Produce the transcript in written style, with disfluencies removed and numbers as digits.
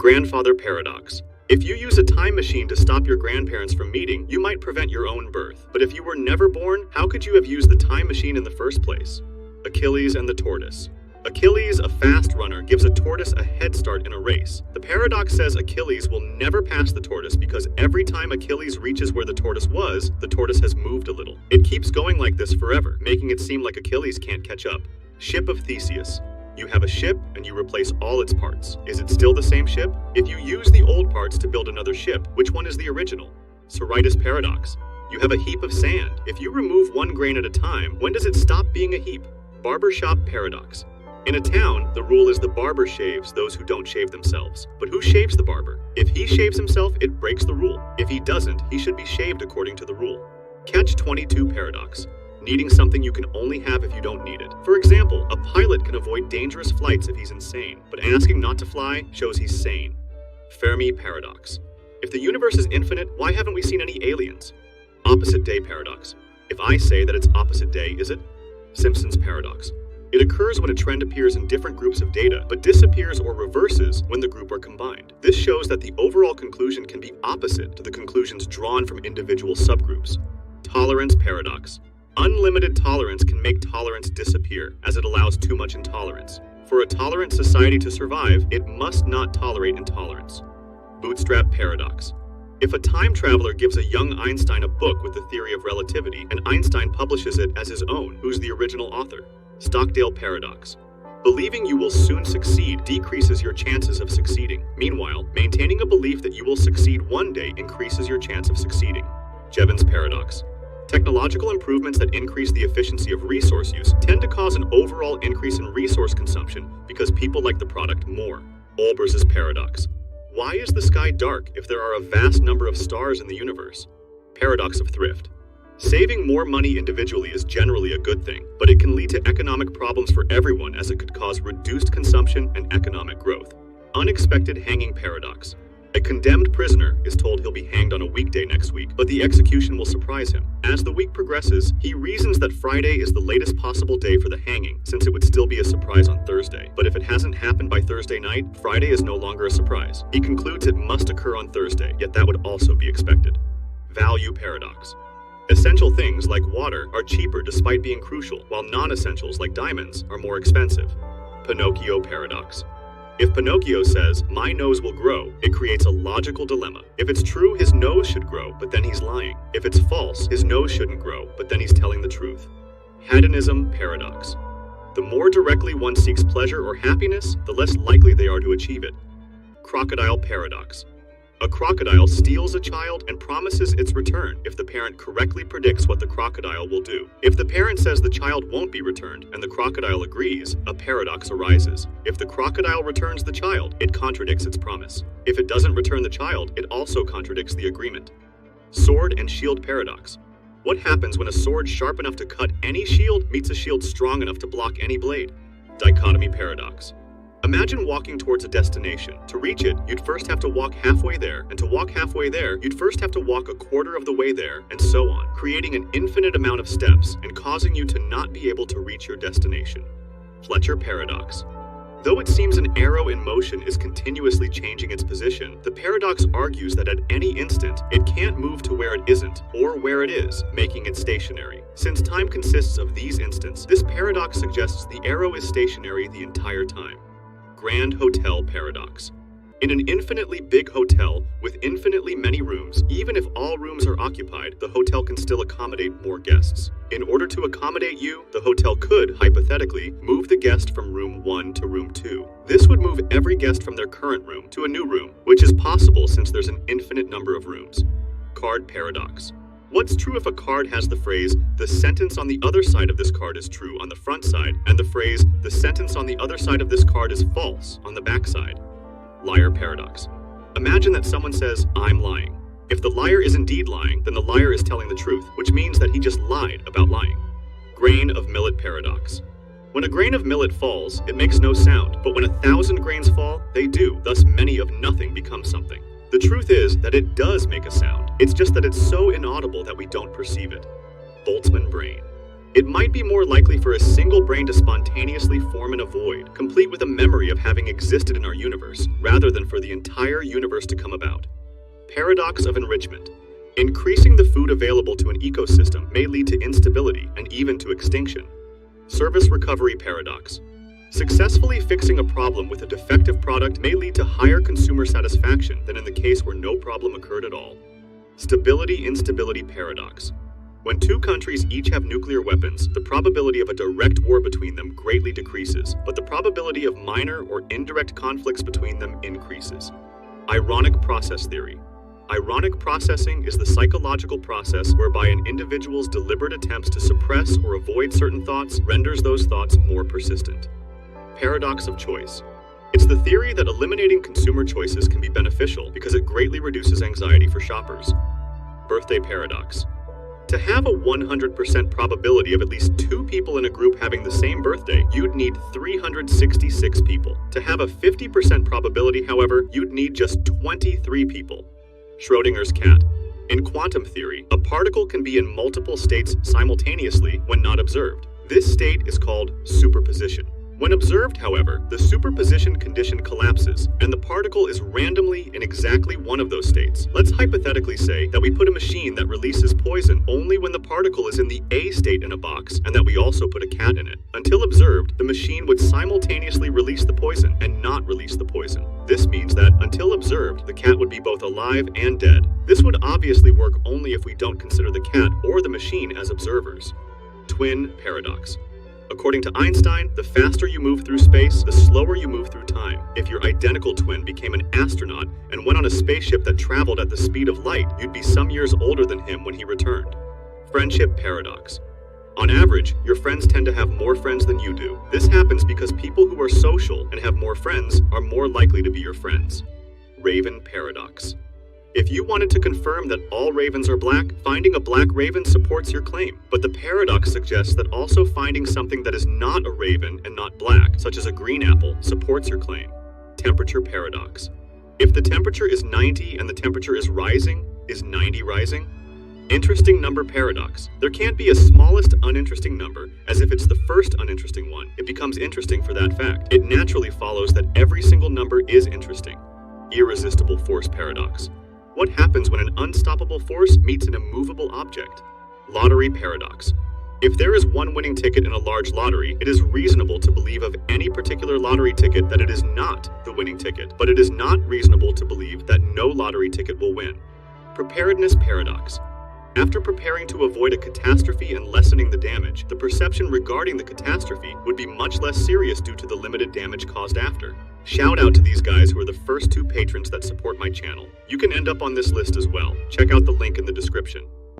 Grandfather paradox. If you use a time machine to stop your grandparents from meeting, you might prevent your own birth. But if you were never born, how could you have used the time machine in the first place? Achilles and the tortoise. Achilles, a fast runner, gives a tortoise a head start in a race. The paradox says Achilles will never pass the tortoise because every time Achilles reaches where the tortoise was, the tortoise has moved a little. It keeps going like this forever, making it seem like Achilles can't catch up. Ship of Theseus. You have a ship and you replace all its parts. Is it still the same ship? If you use the old parts to build another ship, which one is the original? Sorites paradox. You have a heap of sand. If you remove one grain at a time, when does it stop being a heap? Barbershop paradox. In a town, the rule is the barber shaves those who don't shave themselves. But who shaves the barber? If he shaves himself, it breaks the rule. If he doesn't, he should be shaved according to the rule. Catch-22 paradox. Needing something you can only have if you don't need it. For example, a pilot can avoid dangerous flights if he's insane, but asking not to fly shows he's sane. Fermi paradox. If the universe is infinite, why haven't we seen any aliens? Opposite day paradox. If I say that it's opposite day, is it? Simpson's paradox. It occurs when a trend appears in different groups of data, but disappears or reverses when the group are combined. This shows that the overall conclusion can be opposite to the conclusions drawn from individual subgroups. Tolerance paradox. Unlimited tolerance can make tolerance disappear, as it allows too much intolerance. For a tolerant society to survive, it must not tolerate intolerance. Bootstrap paradox. If a time traveler gives a young Einstein a book with the theory of relativity, and Einstein publishes it as his own, who's the original author? Stockdale paradox. Believing you will soon succeed decreases your chances of succeeding. Meanwhile, maintaining a belief that you will succeed one day increases your chance of succeeding. Jevons paradox. Technological improvements that increase the efficiency of resource use tend to cause an overall increase in resource consumption because people like the product more. Olbers's paradox. Why is the sky dark if there are a vast number of stars in the universe? Paradox of thrift. Saving more money individually is generally a good thing, but it can lead to economic problems for everyone as it could cause reduced consumption and economic growth. Unexpected hanging paradox. A condemned prisoner is told he'll be hanged on a weekday next week, but the execution will surprise him. As the week progresses, he reasons that Friday is the latest possible day for the hanging, since it would still be a surprise on Thursday. But if it hasn't happened by Thursday night, Friday is no longer a surprise. He concludes it must occur on Thursday, yet that would also be expected. Value paradox. Essential things like water are cheaper despite being crucial, while non-essentials like diamonds are more expensive. Pinocchio paradox. If Pinocchio says, "My nose will grow," it creates a logical dilemma. If it's true, his nose should grow, but then he's lying. If it's false, his nose shouldn't grow, but then he's telling the truth. Hedonism paradox. The more directly one seeks pleasure or happiness, the less likely they are to achieve it. Crocodile paradox. A crocodile steals a child and promises its return if the parent correctly predicts what the crocodile will do. If the parent says the child won't be returned and the crocodile agrees, a paradox arises. If the crocodile returns the child, it contradicts its promise. If it doesn't return the child, it also contradicts the agreement. Sword and shield paradox. What happens when a sword sharp enough to cut any shield meets a shield strong enough to block any blade? Dichotomy paradox. Imagine walking towards a destination. To reach it, you'd first have to walk halfway there, and to walk halfway there, you'd first have to walk a quarter of the way there, and so on, creating an infinite amount of steps and causing you to not be able to reach your destination. Fletcher paradox. Though it seems an arrow in motion is continuously changing its position, the paradox argues that at any instant, it can't move to where it isn't, or where it is, making it stationary. Since time consists of these instants, this paradox suggests the arrow is stationary the entire time. Grand Hotel paradox. In an infinitely big hotel with infinitely many rooms, even if all rooms are occupied, the hotel can still accommodate more guests. In order to accommodate you, the hotel could, hypothetically, move the guest from room 1 to room 2. This would move every guest from their current room to a new room, which is possible since there's an infinite number of rooms. Card paradox. What's true if a card has the phrase, "The sentence on the other side of this card is true" on the front side, and the phrase, "The sentence on the other side of this card is false" on the back side? Liar paradox. Imagine that someone says, "I'm lying." If the liar is indeed lying, then the liar is telling the truth, which means that he just lied about lying. Grain of millet paradox. When a grain of millet falls, it makes no sound, but when 1,000 grains fall, they do, thus many of nothing become something. The truth is that it does make a sound. It's just that it's so inaudible that we don't perceive it. Boltzmann brain. It might be more likely for a single brain to spontaneously form in a void, complete with a memory of having existed in our universe, rather than for the entire universe to come about. Paradox of enrichment. Increasing the food available to an ecosystem may lead to instability and even to extinction. Service recovery paradox. Successfully fixing a problem with a defective product may lead to higher consumer satisfaction than in the case where no problem occurred at all. Stability-instability paradox. When two countries each have nuclear weapons, the probability of a direct war between them greatly decreases, but the probability of minor or indirect conflicts between them increases. Ironic process theory. Ironic processing is the psychological process whereby an individual's deliberate attempts to suppress or avoid certain thoughts renders those thoughts more persistent. Paradox of choice. It's the theory that eliminating consumer choices can be beneficial because it greatly reduces anxiety for shoppers. Birthday paradox. To have a 100% probability of at least 2 people in a group having the same birthday, you'd need 366 people. To have a 50% probability, however, you'd need just 23 people. Schrödinger's cat. In quantum theory, a particle can be in multiple states simultaneously when not observed. This state is called superposition. When observed, however, the superposition condition collapses, and the particle is randomly in exactly one of those states. Let's hypothetically say that we put a machine that releases poison only when the particle is in the A state in a box, and that we also put a cat in it. Until observed, the machine would simultaneously release the poison and not release the poison. This means that, until observed, the cat would be both alive and dead. This would obviously work only if we don't consider the cat or the machine as observers. Twin paradox. According to Einstein, the faster you move through space, the slower you move through time. If your identical twin became an astronaut and went on a spaceship that traveled at the speed of light, you'd be some years older than him when he returned. Friendship paradox. On average, your friends tend to have more friends than you do. This happens because people who are social and have more friends are more likely to be your friends. Raven paradox. If you wanted to confirm that all ravens are black, finding a black raven supports your claim. But the paradox suggests that also finding something that is not a raven and not black, such as a green apple, supports your claim. Temperature paradox. If the temperature is 90 and the temperature is rising, is 90 rising? Interesting number paradox. There can't be a smallest uninteresting number, as if it's the first uninteresting one. It becomes interesting for that fact. It naturally follows that every single number is interesting. Irresistible force paradox. What happens when an unstoppable force meets an immovable object? Lottery paradox. If there is one winning ticket in a large lottery, it is reasonable to believe of any particular lottery ticket that it is not the winning ticket, but it is not reasonable to believe that no lottery ticket will win. Preparedness paradox. After preparing to avoid a catastrophe and lessening the damage, the perception regarding the catastrophe would be much less serious due to the limited damage caused after. Shout out to these guys who are the first 2 patrons that support my channel. You can end up on this list as well. Check out the link in the description.